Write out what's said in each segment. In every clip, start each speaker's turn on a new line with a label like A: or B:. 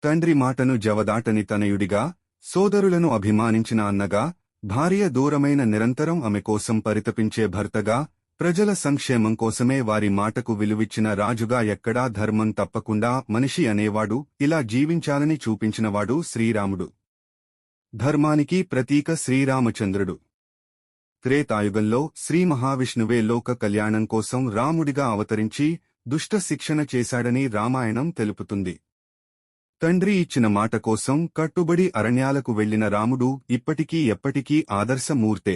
A: తండ్రి మాటను జవదాటని తనయుడిగా, సోదరులను అభిమానించిన అన్నగా, భార్య దూరమైన నిరంతరం ఆమె కోసం పరితపించే భర్తగా, ప్రజల సంక్షేమం కోసమే వారి మాటకు విలువిచ్చిన రాజుగా ఎక్కడా ధర్మం తప్పకుండా మనిషి అనేవాడు ఇలా జీవించాలని చూపించినవాడు శ్రీరాముడు. ధర్మానికి ప్రతీక శ్రీరామచంద్రుడు. త్రేతాయుగంలో శ్రీ మహావిష్ణువే లోక కళ్యాణం కోసం రాముడిగా అవతరించి దుష్ట శిక్షణ చేశాడని రామాయణం తెలుపుతుంది. తండ్రి ఇచ్చిన మాట కోసం కట్టుబడి అరణ్యాలకు వెళ్లిన రాముడు ఇప్పటికీ ఎప్పటికీ ఆదర్శమూర్తే.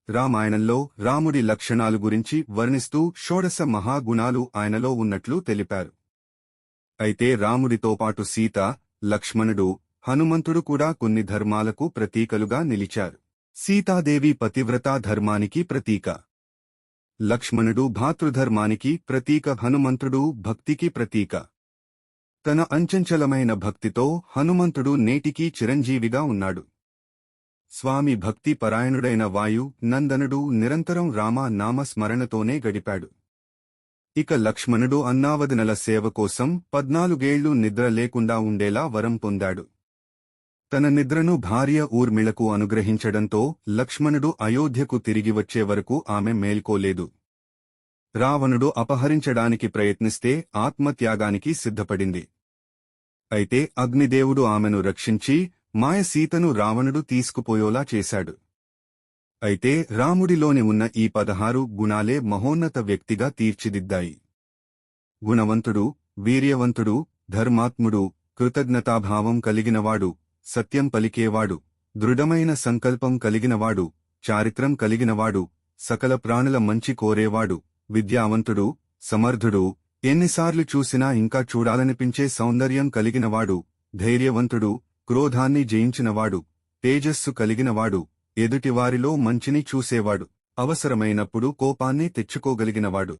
A: రామాయణంలో రాముడి లక్షణాలు గురించి వర్ణిస్తూ షోడశ మహాగుణాలు ఆయనలో ఉన్నట్లు తెలిపారు. అయితే రాముడితో పాటు సీత, లక్ష్మణుడు, హనుమంతుడు కూడా కొన్ని ధర్మాలకు ప్రతీకలుగా నిలిచారు. సీతాదేవి పతివ్రతా ధర్మానికి ప్రతీక, లక్ష్మణుడు భాతృధర్మానికి ప్రతీక, హనుమంతుడు భక్తికి ప్రతీక. తన అంచంచలమైన భక్తితో హనుమంతుడు నేటికీ చిరంజీవిగా ఉన్నాడు. స్వామి భక్తి పరాయణుడైన వాయు నందనుడు నిరంతరం రామ నామ స్మరణతోనే గడిపాడు. ఇక లక్ష్మణుడు అన్నావదినల సేవ కోసం 14 ఏళ్లు నిద్ర లేకుండా ఉండేలా వరం పొందాడు. తన నిద్రను భార్య ఊర్మిళకు అనుగ్రహించడంతో లక్ష్మణుడు అయోధ్యకు తిరిగి వచ్చే వరకు ఆమె మేల్కోలేదు. రావణుడు అపహరించడానికి ప్రయత్నిస్తే ఆత్మత్యాగానికి సిద్ధపడింది. అయితే అగ్నిదేవుడు ఆమెను రక్షించి మాయ సీతను రావణుడు తీసుకుపోయేలా చేశాడు. అయితే రాముడిలోని ఉన్న ఈ 16 గుణాలే మహోన్నత వ్యక్తిగా తీర్చిదిద్దాయి. గుణవంతుడు, వీర్యవంతుడు, ధర్మాత్ముడు, కృతజ్ఞతాభావం కలిగినవాడు, సత్యం పలికేవాడు, దృఢమైన సంకల్పం కలిగినవాడు, చారిత్రం కలిగినవాడు, సకల ప్రాణుల మంచి కోరేవాడు, విద్యావంతుడు, సమర్థుడు, ఎన్నిసార్లు చూసినా ఇంకా చూడాలనిపించే సౌందర్యం కలిగినవాడు, ధైర్యవంతుడు, క్రోధాన్ని జయించినవాడు, తేజస్సు కలిగినవాడు, ఎదుటివారిలో మంచిని చూసేవాడు, అవసరమైనప్పుడు కోపాన్ని తెచ్చుకోగలిగినవాడు.